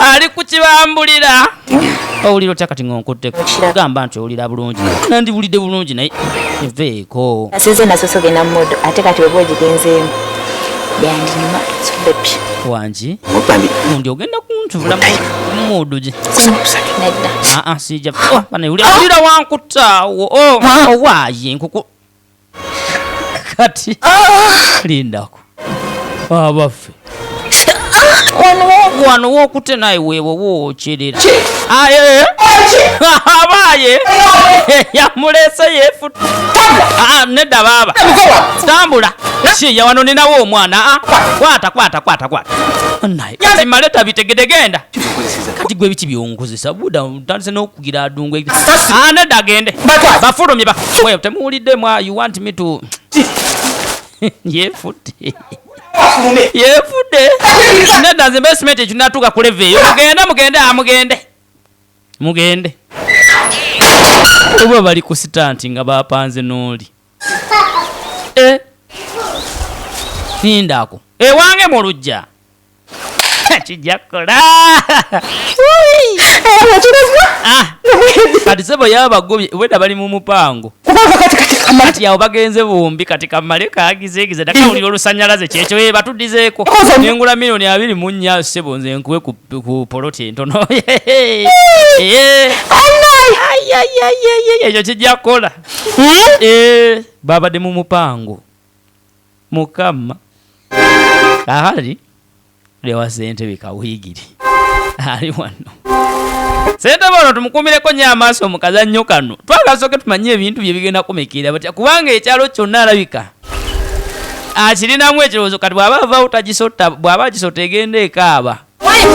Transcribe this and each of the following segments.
ali kukibambulira owulira otya kati ng'onkutteko gamba nti owulira bulungi nandibulidde bulungi naye eveeko nasize nasosoge na modo ate kati oba ogigenzeemu yandinyuma sobepi wangi undi ogenda kuntuvula mumodo gye nedda sijja owulira wankutaawo owaaye nkuku kati lindako abaffe wano wookute naye weewe wookyerera abaaye yamulese yeefuta nedda baaba tambula kiya wano ninawo omwana kwata naye kati male tabitegedegenda kati gwe biki byonkozesa buda ntandise n'okugira adungu nedda agende bafulumye temuwuliddemu you want me to yeefudde nedda nze basement ekyo natuuka ku level eyo mugende oba bali ku sitanti nga bapanze n'oli nindako ewange mu lujja kijja kukola kati sebo yabagobye weda bali mu mupango kati awo bagenze bombi kati kamale kagizegize dakawulira olusanyalaze kyekyo batuddizeeko nengula $240 sebo nze nkuwe ku poloti entono ekyo kijja kukola babadde mu mupango mukama ahali lewa ssentebe Kawigiri ali wano ssentebe ono tumukumireko nnyo amaaso mu kazannyo kano twakasooke tumanye ebintu bye bigenda kumekeera batya kubanga ekyalo kyonna alabika akirinamu ekirowoozo kati bw'aba avaawo tagisota bw'aba agisota egenda ekaaba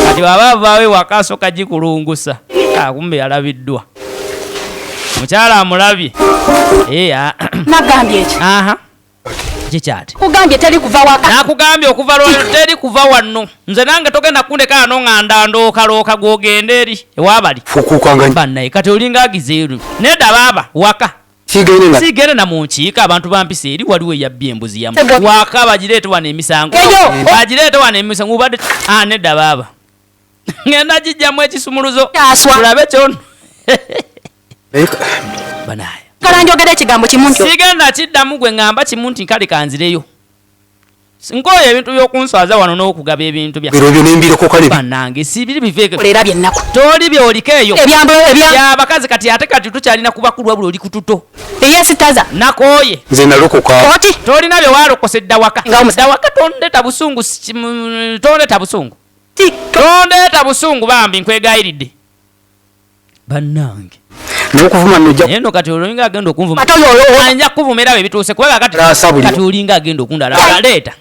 kati bw'aba avaawo ewaka asooka gikulungusa kumbe yalabiddwa mukyala amulabye nagambye eki kikyati kugambye teri kuva waka nakugambye okuva teri kuva wano nze nange togenda kundeka ano nga ndandookalooka gwogenda eri ewabali bannaye kati olinga agizeeru nedda baaba waka sigende na munkiika abantu bampisa eri waliwo eyabbye embuzi yamu waka bagireete wano emisango bagireete wano emisango ubadde nedda baaba ngenda gijjamu ekisumuluzo tulabe kyono banaya kala njogera ekigambo kimu ntyo sigenda kiddamu gwe ngamba kimu nti kale kanzireyo nkoyo ebintu by'okunswaza wano n'okugaba ebintu bannange sibiri biveeko olera byennaku toli byoliko eyo byabakazi kati ate kati tukyalina kubakulwa buli oli kututo eyesitaza nakooye nze nalokoka oti tolina bye waalokose ddawaka tondeeta busungu tondeeta busungu bambi nkwegayiridde bannange nokuvuma nojja eno kati olinga agenda okunvuma anja kuvumira ebituuse kuba kati olinga agenda okundala leeta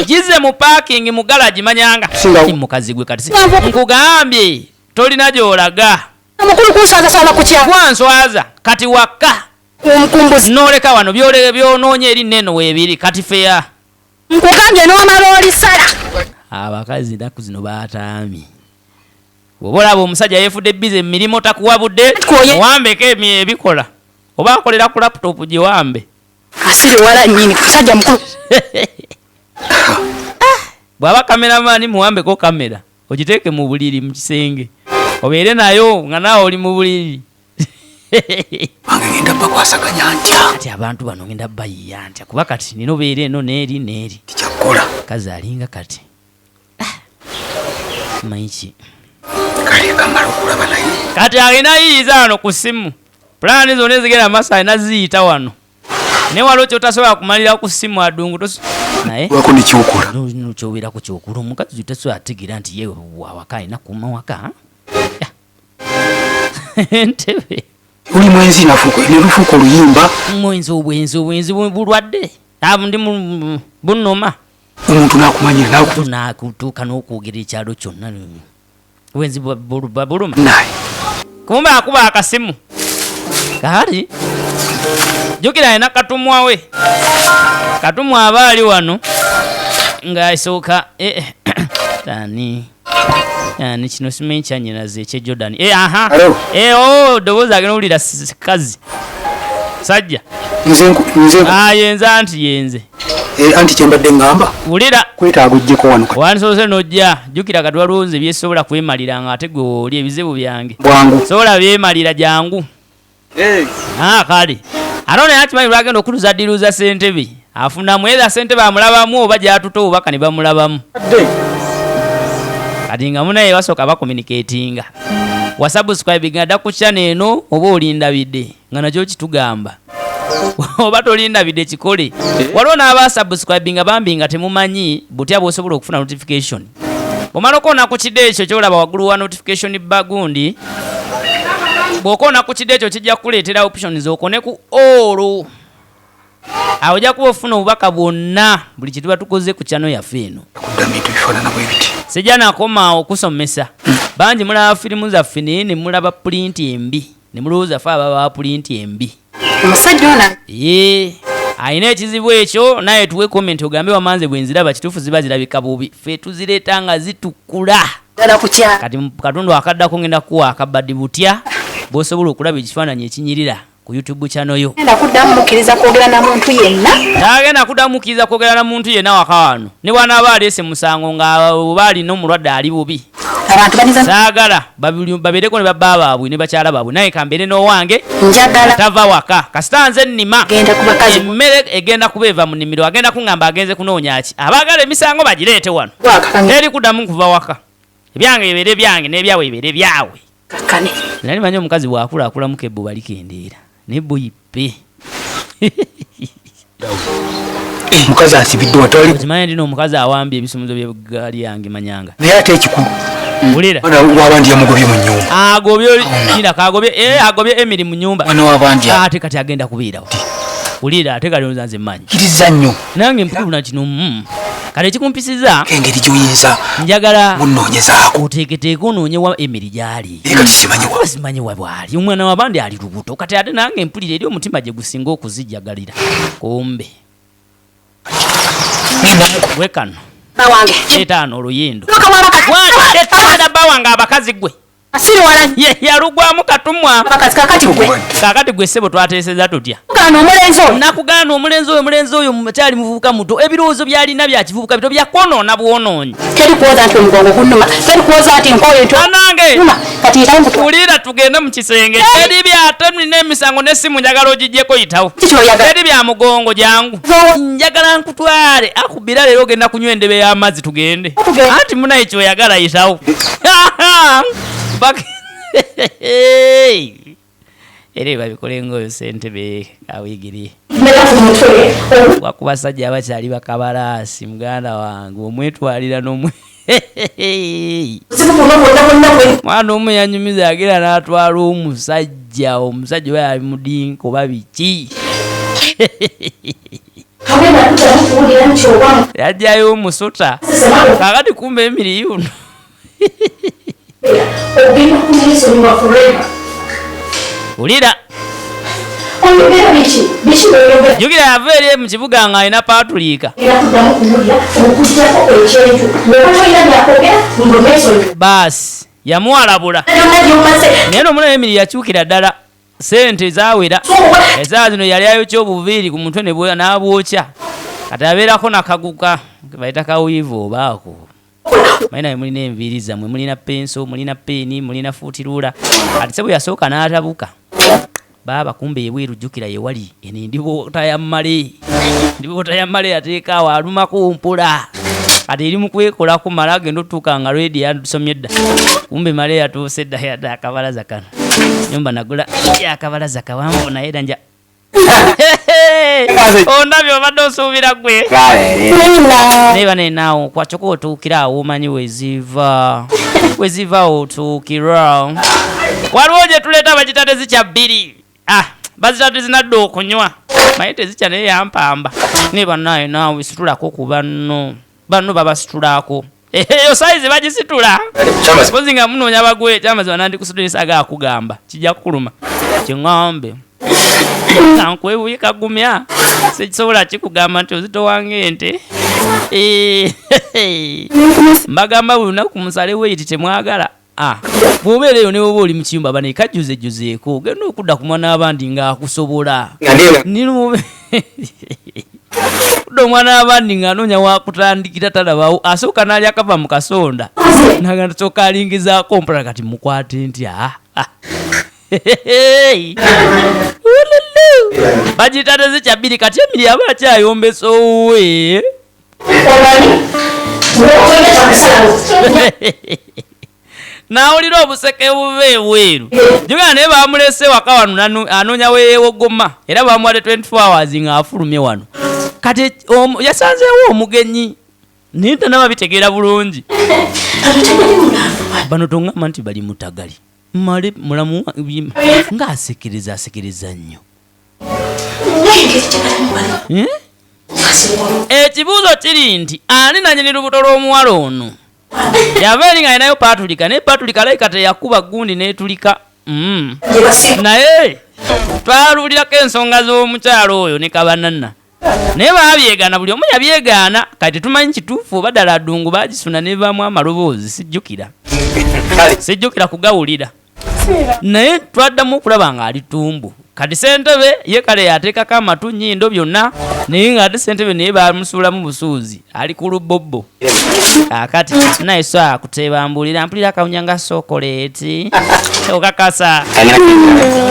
gize mu parking mu garage manyanga mukazi gwe kati nkugambye tolina gy'olaga omukulu kunswaza kutya kwanswaza kati waka omukumbuzi noleka wano byonoonya eri neno weebiri kati feya nkugambye n'omala olisala abakazi naku zino baataami bw'oba olaba omusajja yeefudde bize emirimu takuwabudde owambeko ebikola oba akolera ku laputopu gye wambe asiri wala nnyini musajja mukulu bw'aba kameramaani muwambeko kamera ogiteeke mu buliri mu kisenge obeere nayo nga naawe oli mu buliri bange ngenda bakwasaganya ntya kati abantu bano ngenda bayiya ntya kuba kati nina obeere eno n'eri tikyakukola kazi alinga kati maiki kale kamala okulaba naye kati alina yiyiza wano ku ssimu pulaani zonna ezigenda maaso alina ziyita wano naye waliwo kyotasobola kumalira ku ssimu adungu naye wako nekyokola kyobeerako kyokola omukazi tasobola ategeera nti yewe wawaka alina kuuma waka entebe oli mwenzi nelufuuka oluyimba obwenzi bulwadde ndi bunoma omuntu nakumanyira nakutuuka n'okwogera ekyalo kyonna bwenzi babuluma naye kumbe akuba akasimu kati jjukira alina katumwa we katumwa aba ali wano ng'asooka ani kino simanyi kyanyinaze ekye Jordan ddoboozi agenda owulira kazi sajja yenza nti yenze Anti kyembadde ngamba. Wulira. Kwetaaga ojjeko wano. Wansoose n'ojja jjukira kati walowooza ebyesobola kwemalira ng'ate gwe oli ebizibu byange. Bwangu. Sobola byemalira jangu. Kale. Ate naye akimanyi lwagenda okutuza ddiruza ssentebe. Afunamu eza ssentebe amulabamu oba gyatuto obaka ne bamulabamu. Kati nga munaye basooka bakomuniketinga. Wasubscribinga dda ku channel eno oba olindabidde nga nakyo kitugamba. Oba tolindabidde kikole. Waliwo n'abasubscribinga bambi nga temumanyi butya bw'osobola okufuna notification. Omala okoona ku kidde ekyo kyolaba waggulu wa notification bagundi. Bw'okoona ku kidde ekyo kijja kukuleetera options okone ku all. Awo ojja kuba ofuna obubaka bwonna buli kye tuba tukoze ku channel yaffe eno. Sijja nakoma okusomesa. Bangi mulaba firimu zaffe naye ne mulaba print embi. Ne mulowooza ffe ababa print embi. Omusajja ona. Ayina ekizibu ekyo naye tuwe comment ogambe wamanze bwenziraba kituufu ziba zirabika bubi. Ffe tuzireeta nga zitukula. Dala kutya. Kati mu katundu akaddako ngenda kuwa akabaddi butya bw'osobola okulaba ekifaananyi ekinyirira ku YouTube channel yo. Ngenda kuddamu mukkiriza kwogera na muntu yenna. Tagenda kuddamu mukkiriza kwogera na muntu yenna waka wano. Ne bw'anaaba aleese musango nga oba alina omulwadde ali bubi. Abantu baniza saagala babeereko ne babba baabwe ne bakyala baabwe naye kambeere n'owange njagala tava waka kasita nze nnima genda ku bakazi emmere egenda kubeeva mu nnimiro agenda kuŋŋamba agenze kunoonya ki abaagala emisango bagireete wano teri kuddamu kuva waka ebyange bibeere byange n'ebyabwe bibeere byabwe kakane nali manyi omukazi bw'akulaakulamu kebbo balikendeera ne buyippe mukazi asibidde watali okimanyi ndina omukazi awambye ebisumuzo by'eggaali yange manyanga naye ate ekikulu Wulira wabandi yamugobye mu nyumba agobye Emily mu nyumba ate kati agenda kubeerawo wulira ate kali nze mmanyi kiriza nnyo nange mpulu na kino kale ekikumpisiza engeri gy'oyinza njagala munnoonyezaako oteeketeeke onoonye wa Emily gy'ali kati simanyi wa bw'ali omwana wabandi ali lubuto kati ate nange mpulira eri omutima gye gusinga okuzijjagalira kumbe wekano bawange etaano oluyindo wakawala etanda bawange abakazi gwe asiri wala yalugwamu katumwa abakazi kakati gwe ssebo twateeseza tutya kana omulenzi oyo nakugaana omulenzi oyo mukyali muvubuka muto ebirowoozo byalina bya kivubuka bito byakwonoona bwonoonyi teri kuwoza nti omugongo gunnuma teri kuwoza nti nkoyo nto anange kati yitawo mutu wulira tugende mu kisenge teri byatoni n'emisango n'essimu njagala ogigyeko yitawo kikyoyagala teri bya mugongo jangu njagala nkutwale akubira leero ogenda kunywa endebe y'amazzi tugende anti munaye kyoyagala yitawo era babikole ngaoyo ssentebe awigiri wakubasajja abakyali bakabalaasi muganda wange omwetwalira mwana omu yanyumiza agera n'atwala omusajja we yali mudinka oba biki yajjayo omusota kakati kumba emiriyuno Wulira jukira yava eri mu kibuga nga alina paatulika baasi yamuwalabula naye n'omulala Emily yakyukira ddala sente zaawera esaawa zino yali ayokya obuviiri ku mutwe n'abwokya kati abeerako nakaguka bayita kawiivu obaako Maina mulina enviiri zammwe mulina penso mulina peeni mulina fuutiruula ate sebo yasooka n'atabuka baba kumbe ebweru jjukira ye wali eno ndiboota ya mmale yateeka awo alumako mpula kati eri mu kwekolako mala agenda otuuka nga redi yasomye dda kumbe male yatuuse dda yadde akabalaza kano nyumba nagula akabalaza kawanvu naye danja ondabye obadde osuubira gwe naye banenaawo kwakyoko otuukira awo omanyi weziva otuukira waliwo gye tuleeta bakita tezikya bbiri bazita tezinadde okunywa naye tezikya naye yampamba naye bannaye naawe situlako ku banno babasitulako eyo sayizi bagisitula pozi nga munoonya bagwe kyamaziba nandikusutulisaga akugamba kijja kukuluma kiŋŋambe nankwewuyika gumya sikisobola kikugamba nti ozito wange ente mbagamba buli lunaku musale weiti temwagala bw'obeera eyo ne bwoba oli mu kiyumba bane kajjuzeeko ogenda okudda ku mwana abandi ng'akusobola omwana abandi ng'anoonya wakutandikira talabawo asooka n'ali akava mu kasonda naga nsooka alingizaako mpala kati mukwate ntya bagiyita tezikyabiri kati Emiri aba akyayombesa owe nawulira obuseke buve ebweru jugana naye bamulese waka wano anoonya weewogoma era bamuwadde 24 hours ng'afulumye wano kati yasanzeewo omugenyi naye tanaba bitegeera bulungi bano tongamba nti bali mutagali male mulamu ng'asekereza nnyo ekibuuzo kiri nti ani nanyini lubuto lw'omuwala ono yava eri nga alinayo patulika naye patulika alayika teyakuba gundi netulika naye twalulirako ensonga z'omukyalo oyo ne kabanana naye babyegaana buli omu yabyegaana kati tetumanyi kituufu oba ddala ddungu bagisuna ne baamu amaloboozi sijjukira kugawulira naye twaddamu okulaba ng'ali tumbu kati Ssentebe ye kale yateekako amatu nnyindo byonna naye ng'ate Ssentebe naye bamusuulamu busuuzi ali ku lubobbo akati naye so akutebambulira mpulira akawunya nga sokoleeti okakasa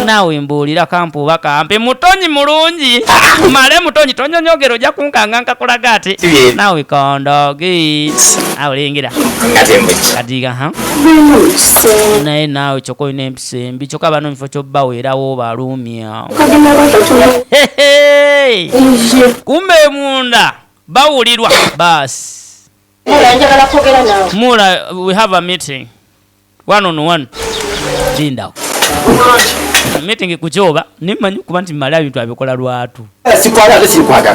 naawe mbuulira kampuuba kampe mutonyi mulungi male mutonyi tonyonyogero ojja kunkanga nkakulaga ate naawe kondogi awulengera katiga naye naawe kyokka olina empisa embi kyokka bano mifo kyobbaweerawo baluumya kumbe munda bawulirwa basi Mula, we have a meeting. 1-on-1. Linda. Meeting kuchoba. Nimanyi kuba nti mali ebintu abikola lwatu.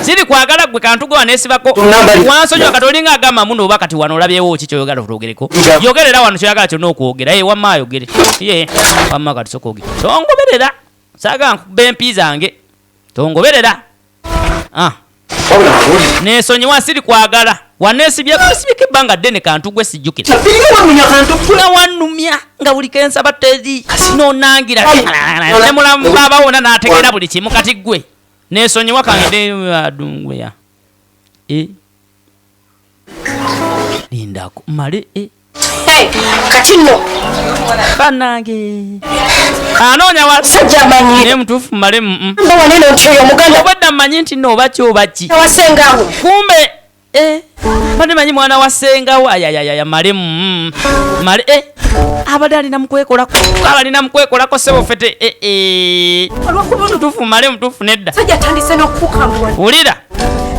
Siri kwagala gwe kantu gwa nesibako. Wansonyo katolinga agamba muno oba kati wano olabyewo kikyo yogala tutogereko. Yogerera wano kyoyagala kyonna okwogera. Wamma yogere. Wamma kati sokoge. Tongoberera. Saga nkube empi zange. Tongoberera. Nesonyiwa siri kwagala. Wanesibye kusibike banga dene kantu gwe sijukira. Kula wanumya nga buli kensa batezi no nangira. Ne mulamu baba wona nategera buli kimu kati gwe. Nesonyiwa kange adungwe ya. Linda ko male kati no. Banange. Anonya wa sajja manyi. Ne mtufu male Mba waneno nchoyo muganda. Obadda manyi nti no bakyo baki. Wasengawo. Kumbe bane manyi mwana wasengawo ayayaya male male abadde alina mukwekolako sebo fete mtufu male mtufu nedda sajja tandise n'okukambula. Wulira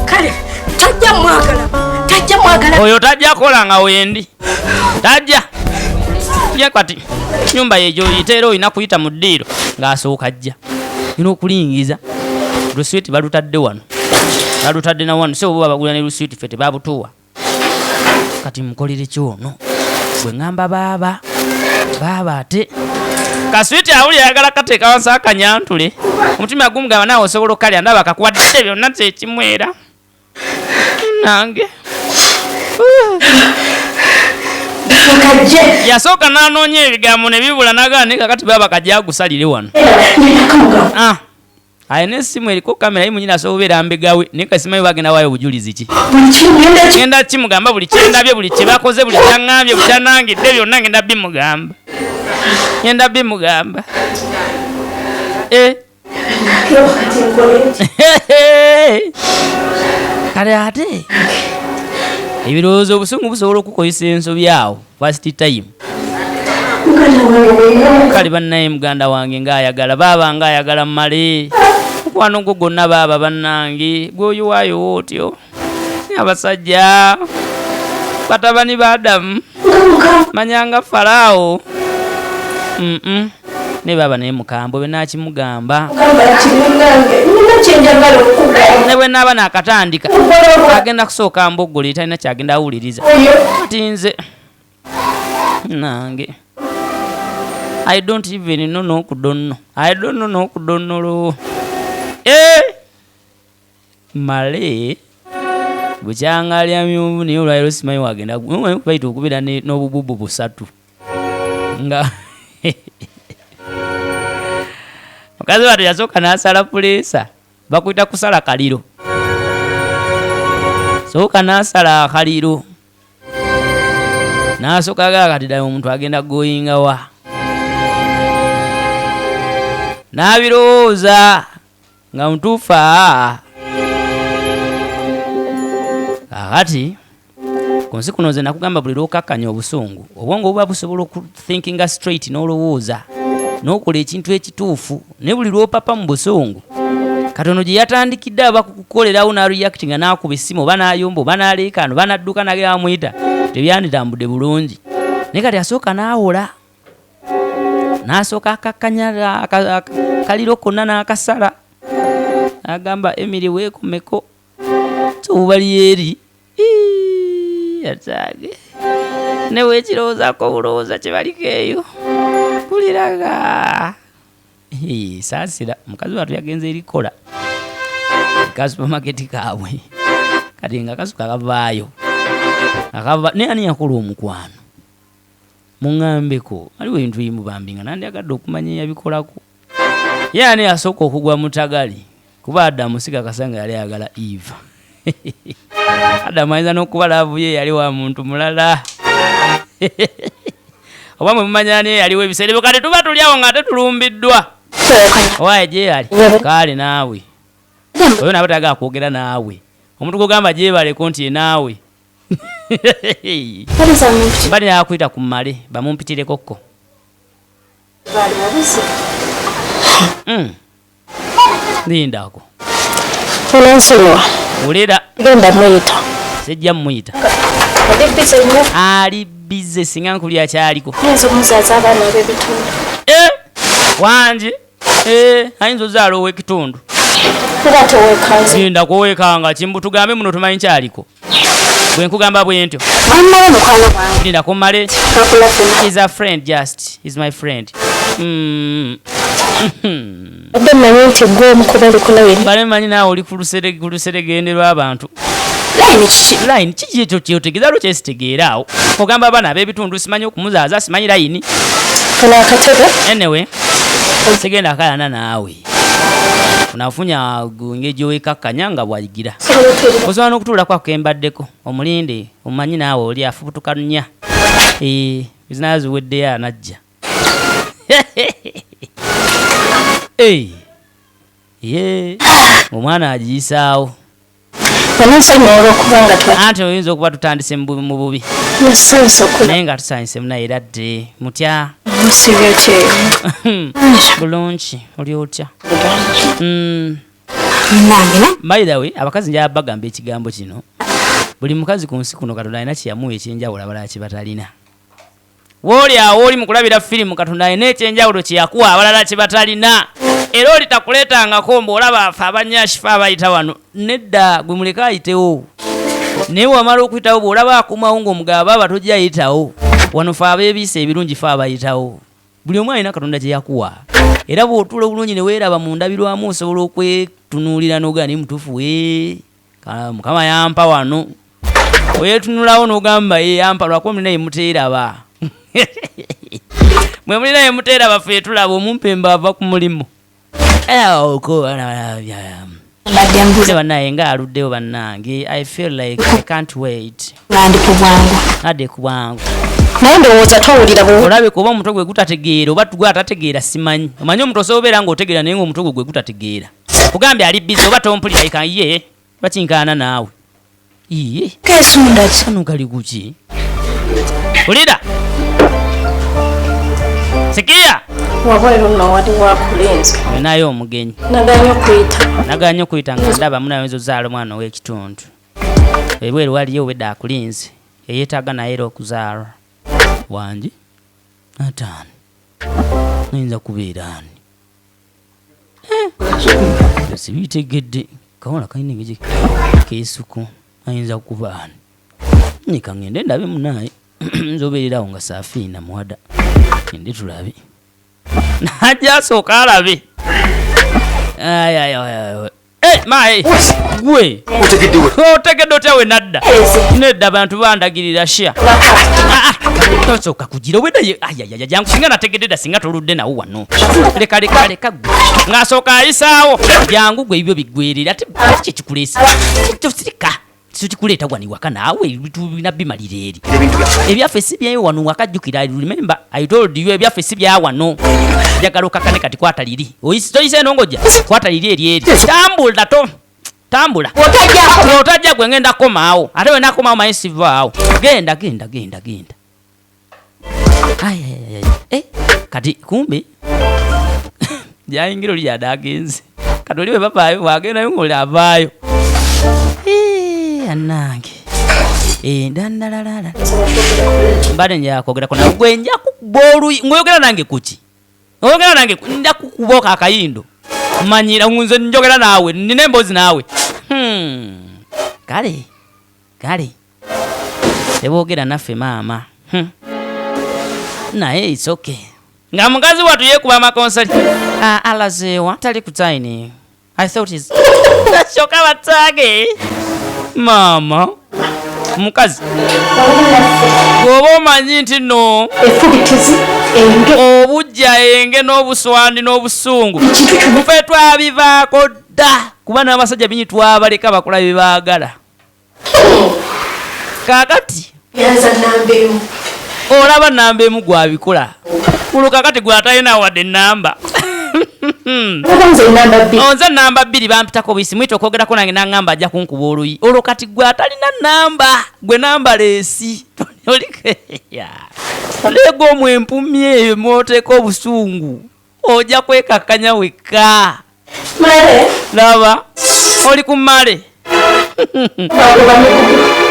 Kale tajja mwagala. Oyo tajja kola nga wendi tajja kati nyumba yejo yiteera oyina kuyita mu ddiiro ng'asooka ajja ina okulingiza luswiti balutadde wano balutadde na wano so babagula ne luswiti fete babutuwa kati mukolere kyono bwe ngamba baba ate kaswiti awuli yagala kateeka wansi akanyantule omutima gumugamba naawe osobola okalya ndaba kakuwadde byonna kyekimwera nange yasooka n'anoonya ebigambo ne bibula n'agaanika kati baba kajja agusalire wano ayina essimu eriko kamera ye munyina asobola obeera mbegawe naye kasimayo bagenda waayo obujulizi ki ngenda kimugamba buli kyendabye buli kye bakoze buli kyaŋŋambye buli kyanangidde byonna ngenda bimugamba kale ate ebirowoozo obusungu busobola okukozesa ensobi awo first time kale bannaye muganda wange ng'ayagala baaba ng'ayagala male mukwano gwo gonna baaba bannange gwoyiwaayo otyo abasajja batabani ba Adamu manyanga Falaawo ne baba naye mukambwe bwe nakimugamba ne bwe naaba nakatandika agenda kusooka mboggole talina kyagenda awuliriza ati nze nange I don't even know n'okudonno I don't know n'okudonnolo male bukyangalya myuvu naye olwaliro simanyi wagenda kubaita okubeera n'obububu busatu nga mukazi wattu yasooka n'asala puleesa bakuyita kusala kaliro sooka n'asala akaliro n'asooka kati ddala omuntu agenda goyinga wa n'abirowooza nga mutuufu kakati ku nsi kuno nze nakugamba buli lw'okakkanya obusungu obwongo buba busobola okuthinkinga straight n'olowooza n'okola ekintu ekituufu ne buli lw'opapa mu busungu katono gye yatandikidde abakukukolerawo n'areactinga n'akuba essimu oba n'ayomba oba n'aleekaano oba n'adduka nagera amuyita tebyanditambudde bulungi naye kati asooka n'awola n'asooka akakkanya kaliro konna n'akasala n'agamba Emily weekomeko tuubali eri yatage ne weekirowoozaako obulowooza kye baliko eyo kuliraga saasira mukazi watu yagenze erikola ka supermarket kaabwe kati nga kasuka kavaayo naye ani yakola omukwano muŋŋambeko aliwo ebintu bimubambi nga nandyagadde okumanya eyabikolako ye ani yasooka okugwa mutagali kuba Adamu siga kasanga yali ayagala Eva Adamu ayinza n'okuba laavu ye yali wa muntu mulala oba mwe mumanya niye yaliwo ebiseera kati tuba tulyawo nga tetulumbiddwa owaye gye yali kaale naawe oyo naba tagala kwogera naawe omuntu gogamba gyebaleko nti naawe bali nakuyita ku mmale bamumpitireko lindako Olensonyiwa. Ulira. Genda muyita. Sejja muyita. Ali bize singa nkulya kyaliko. Nzo muzaza abaana b'ebitundu. Wanje. Ayinza ozaala ow'ekitundu. Kuba towekanga. Genda kowekanga kimbu tugambe muno tumanyi kyaliko. Bwe nkugamba bwentyo. Mama mukwano gwange. Linda kumale. Kakulafuna. He's a friend just. He's my friend. Obbe manyi nti gwe omukuba likola weri. Bale manyi naawe oli ku luserege lw'abantu. Line kiki ekyo kyotegeeza lwo kyesitegeera awo. Ogamba abaana ab'ebitundu simanyi okumuzaaza simanyi line. Kano akatebe. Anyway. Sigenda akalana naawe. Unafunya ng'ejo wekakkanya nga bwayigira. Osobola n'okutuulako akembaddeko omulinde omumanyi naawe oli afubutuka nnya. Bizina ziweddeyo anajja. Omwana agiyisaawo. Anti oyinza okuba tutandise mu bubi. Naye nga tusanyise munaye era dde mutya. Bulungi oli otya. By the way, abakazi njaba bagamba ekigambo kino. Buli mukazi ku nsi kuno Katonda alina kyeyamuwa ekyenjawulo abalala kye batalina. Woli awo oli mu kulabira firimu Katonda alina ekyenjawulo kye yakuwa abalala kye batalina. Era oli takuleetangako mbolaba afe abanyakifa abayita wano. Nedda gwe muleka ayitewo. Naye wamala okuyitawo bw'olaba akumawo ng'omugaba aba tojja ayitawo. Wano fe abeebiisa ebirungi fe abayitawo. Buli omu alina Katonda kye yakuwa. Era bw'otuula obulungi ne weeraba mu ndabirwamu osobola okwetunuulira n'ogaa naye mutuufu Mukama yampa wano. Weetunulawo n'ogamba yampa lwakuba mulina ye muteeraba. Mwe mulina ye muteeraba ffe tulaba omumpemba ava ku mulimu. Banaye nga aluddeyo bannange. I feel like I can't wait. Ade ku bwangu. Naye ndowooza towulira bwe. Olabe kuba omutwe gwe gutategeera oba gwe atategeera simanyi. Omanyi omuntu osobola obeera ng'otegeera naye ng'omutwe gwe gutategeera. Kugambye ali busy oba tompulira ika ye bakinkaana naawe. Iye. Kesunda ki? Kano kali kuki? Ulira. Sikia. Wabwera nno wali wakulenza. Naye omugenyi. Naganya okuyita nga ndaba munayo ezozaala omwana ow'ekitundu. Ebweru waliyo wedda akulinze. Yeetaaga naye era okuzaala. Wanje? Ataani. Nayinza kubeera ani? Sibitegedde. Kawala kalina engeri keesuku. Ayinza kuba ani? Nika ngende ndabe munaye. Nzobeererawo nga saafiina mwada. Ngende tulabe. Najja asooka alabe. Mae gwe otegedde otya we nadda nedda abantu bandagirira sha tosooka kugira obwedda jangu singa nategedde dda singa toludde nawo wano leka ng'asooka ayisaawo jangu gwe ebyo biggwerera ate kyekikuleesa tosirika situkuleeta wani waka naawe bitubina bimalira eri ebyaffe si byayo wano wakajjukira remember I told you ebyaffe si bya wano njagala okakane kati kwata liri toyise enongoja kwata liri eri tambula otajja gwe ngenda komaawo ate wena komaawo maye sivaawo genda kati kumbe jayingira oli yadagenze kati oliwe papaayo wagendayo ng'oli avaayo anange ndandalalala mbadde njakogerako nawe gwe nja kukuba oluyi ng'oyogera nange kuki nja kukuba akayindo manyira nze njogera naawe nina emboozi naawe kale teboogera naffe maama naye it's okay nga mukazi watu yekuba amakonsali alazeewa tali kutaini I thought is nashoka batage mama mukazi goba omanyi nti no obujja enge n'obuswandi n'obusungu ffe twabivaako dda kuba n'abasajja binyi twabaleka bakola bye baagala kaakati olaba namba emu gwabikola kakati gwatalina wadde namba onze namba 2 bampitako buyisi mwita okwogerako nange naŋŋamba ajja kunkuba oluyi olwo kati gwatalina namba gwe namba leesi leega omwempumi eyo mwoteeka obusungu ojja kwekakkanya wekka laba oli ku male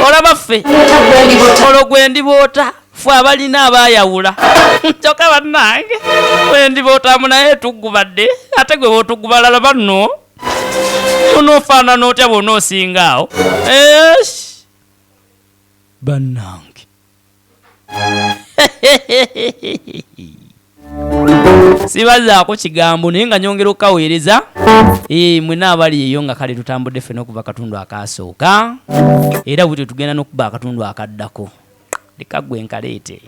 olaba ffe olwo gwe ndiboota ffe abalina abayawula kyokka bannange wendibootamu naye tugubadde ate gwe bootugubalala banno onoofaanana otya bw'onoosingaawo bannange sibazaako kigambo naye nga nyongera okukaweereza mwena abali eyo nga kale tutambudde ffena okuva akatundu akaasooka era bwetyo tugenda n'okuba akatundu akaddako leka gwe nkaleete